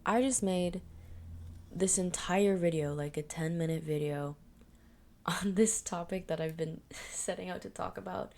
I just made this entire video, like a 10-minute video, on this topic that I've been setting out to talk about.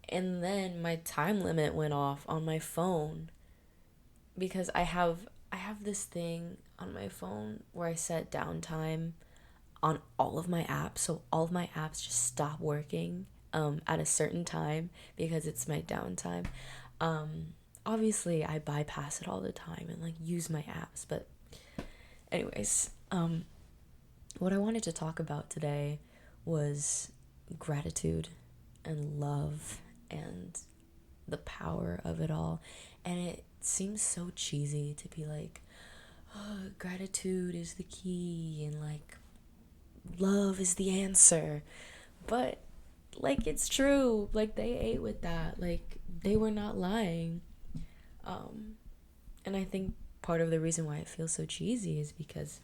And then my time limit went off on my phone because I have this thing on my phone where I set downtime on all of my apps. So all of my apps just stop working at a certain time because it's my downtime. Obviously I bypass it all the time and like use my apps, but anyways, what I wanted to talk about today was gratitude and love and the power of it all. And it seems so cheesy to be like, oh, gratitude is the key and like love is the answer. But like it's true. Like they ate with that. Like they were not lying. And I think part of the reason why it feels so cheesy is because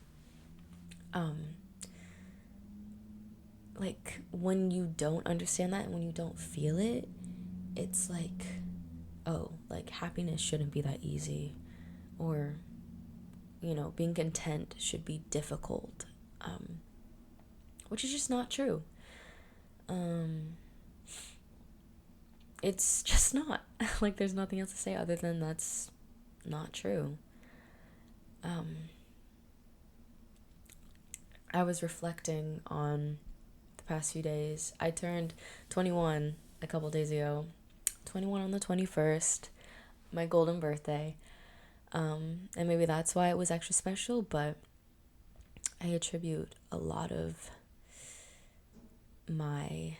like when you don't understand that and when you don't feel it, it's like, oh, like happiness shouldn't be that easy, or being content should be difficult, which is just not true. It's just not. Like there's nothing else to say other than that's not true. I was reflecting on the past few days. I turned 21 a couple days ago. 21 on the 21st, my golden birthday. And maybe that's why it was extra special, but I attribute a lot of my,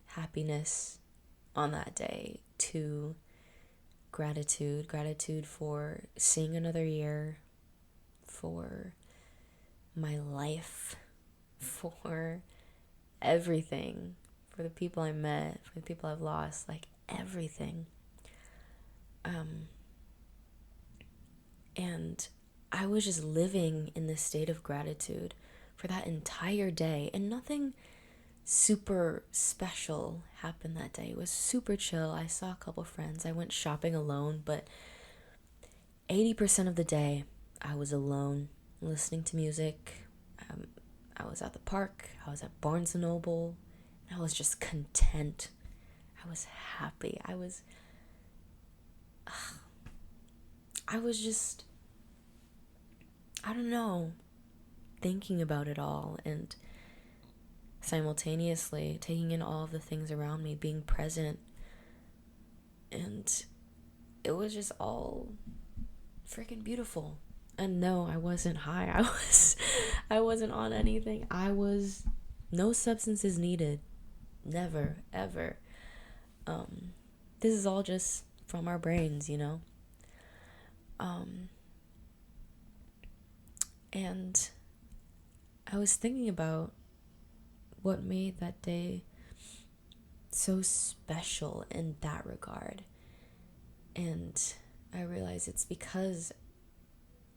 happiness on that day to gratitude. Gratitude for seeing another year, for my life, for everything, for the people I met, for the people I've lost, like everything. And I was just living in this state of gratitude for that entire day, and nothing super special happened that day. It was super chill. I saw a couple friends. I went shopping alone, but 80% of the day I was alone, listening to music. I was at the park. I was at Barnes & Noble. And I was just content. I was happy. I was just, I don't know, thinking about it all and simultaneously taking in all of the things around me, being present. And it was just all freaking beautiful. And no, I wasn't high. I wasn't on anything. No substances needed. Never, ever. This is all just from our brains, And I was thinking about what made that day so special in that regard. And I realized it's because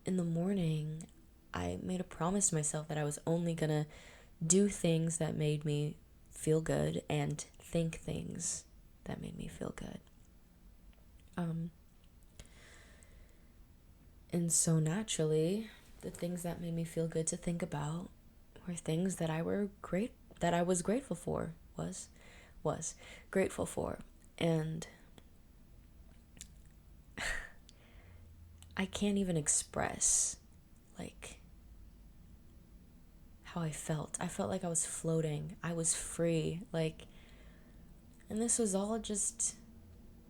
in the morning I made a promise to myself that I was only gonna do things that made me feel good and think things that made me feel good. And so naturally, the things that made me feel good to think about were things that I was grateful for, was grateful for. And I can't even express like how I felt. I felt like I was floating. I was free. And this was all just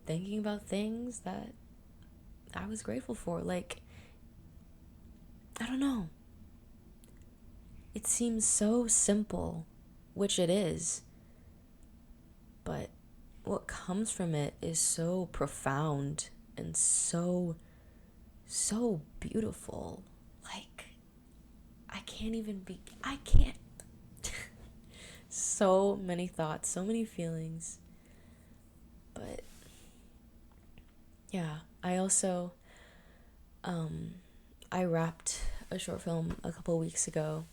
thinking about things that I was grateful for. I don't know. It seems so simple, which it is. But what comes from it is so profound and so beautiful. I can't. So many thoughts, so many feelings. But yeah, I also, I wrapped a short film a couple weeks ago,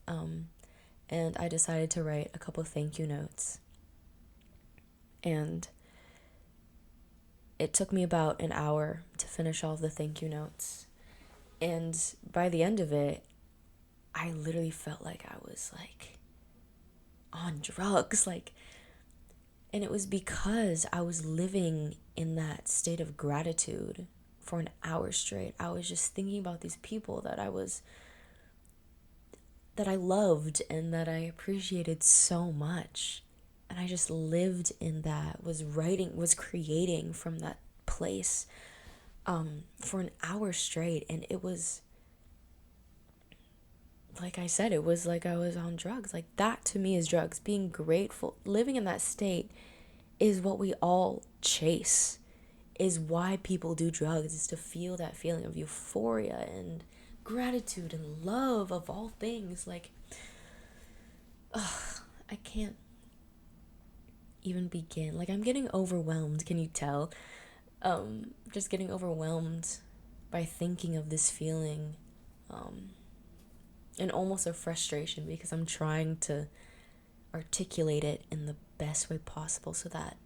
and I decided to write a couple thank you notes. And it took me about an hour to finish all of the thank you notes. And by the end of it, I literally felt like I was like on drugs, like, and it was because I was living in that state of gratitude for an hour straight. I was just thinking about these people that I loved and that I appreciated so much. And I just lived in that, was creating from that place for an hour straight. And it was, like I said, it was like I was on drugs. Like, that to me is drugs. Being grateful, living in that state is what we all chase, is why people do drugs, is to feel that feeling of euphoria and gratitude and love of all things. Like, I can't even begin. Like, I'm getting overwhelmed, can you tell? Just getting overwhelmed by thinking of this feeling, and almost a frustration, because I'm trying to articulate it in the best way possible so that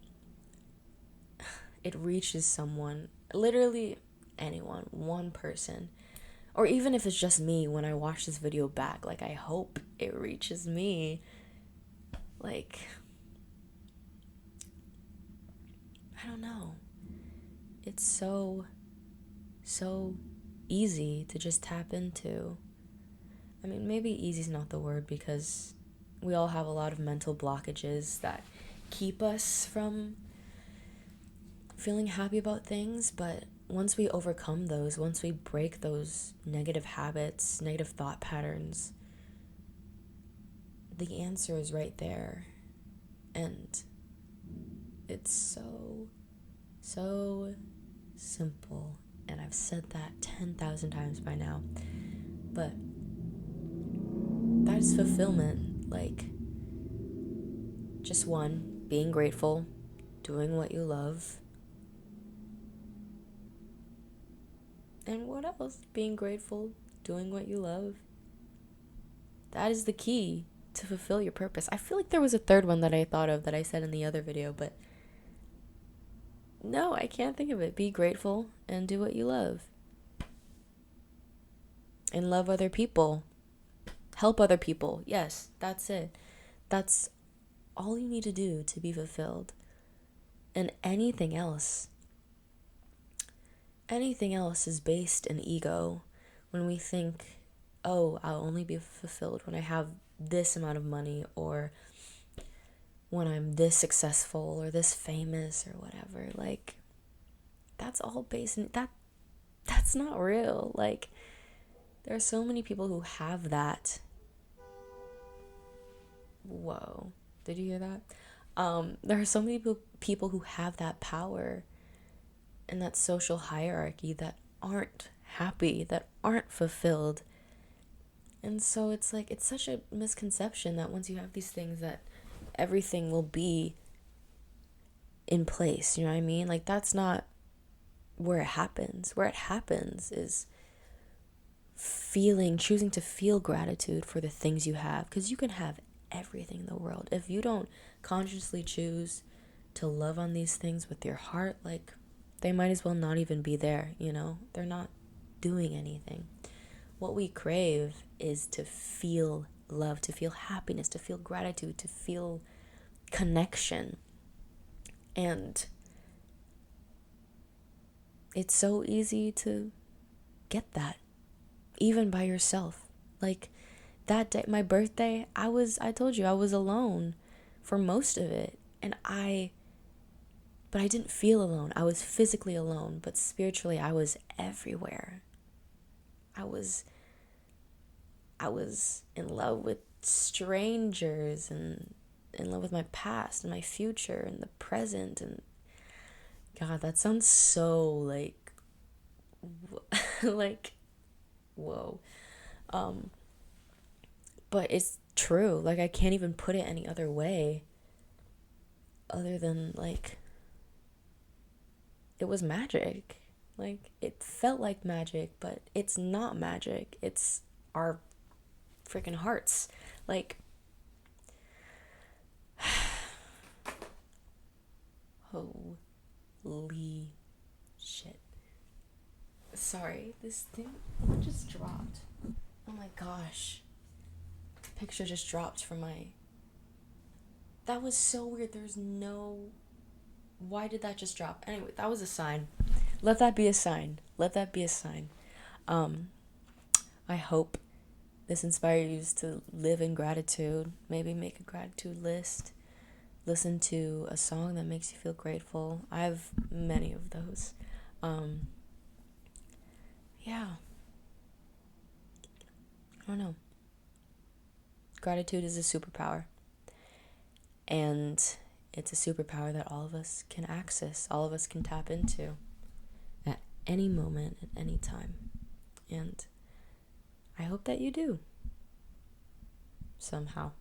it reaches someone, literally anyone, one person, or even if it's just me when I watch this video back. Like, I hope it reaches me. Like, I don't know. It's so easy to just tap into. I mean, maybe easy is not the word, because we all have a lot of mental blockages that keep us from feeling happy about things. But once we overcome those, once we break those negative habits, negative thought patterns, the answer is right there. And it's so simple. And I've said that 10,000 times by now. But that is fulfillment. Like, just one, being grateful, doing what you love. And what else? Being grateful, doing what you love. That is the key to fulfill your purpose. I feel like there was a third one that I thought of that I said in the other video, but no, I can't think of it. Be grateful and do what you love. And love other people. Help other people. Yes, that's it. That's all you need to do to be fulfilled. And anything else is based in ego. When we think, oh, I'll only be fulfilled when I have this amount of money, or when I'm this successful or this famous or whatever. Like, that's all based in that's not real. Like, there are so many people who have that. Whoa, did you hear that? There are so many people who have that power in that social hierarchy that aren't happy, that aren't fulfilled. And so it's like, it's such a misconception that once you have these things, that everything will be in place. You know what I mean? Like, that's not where it happens. Where it happens is choosing to feel gratitude for the things you have. Because you can have everything in the world. If you don't consciously choose to love on these things with your heart, like, they might as well not even be there, you know? They're not doing anything. What we crave is to feel love, to feel happiness, to feel gratitude, to feel connection. And it's so easy to get that, even by yourself. Like, that day, my birthday, I told you, I was alone for most of it. But I didn't feel alone. I was physically alone, but spiritually I was everywhere. I was in love with strangers, and in love with my past and my future and the present. And God, that sounds so like like, whoa. But it's true. Like, I can't even put it any other way other than, like, it was magic. Like, it felt like magic, but it's not magic. It's our freaking hearts. Like, holy shit. Sorry, this thing just dropped. Oh my gosh. The picture just dropped from my. That was so weird. There's no. Why did that just drop? Anyway, that was a sign. Let that be a sign. Let that be a sign. I hope this inspires you to live in gratitude. Maybe make a gratitude list. Listen to a song that makes you feel grateful. I have many of those. Yeah. I don't know. Gratitude is a superpower. And it's a superpower that all of us can access, all of us can tap into at any moment, at any time. And I hope that you do. Somehow.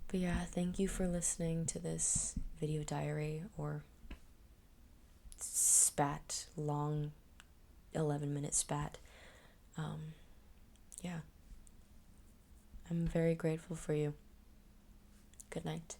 But yeah, thank you for listening to this video diary or spat, long 11-minute spat. Yeah. I'm very grateful for you. Good night.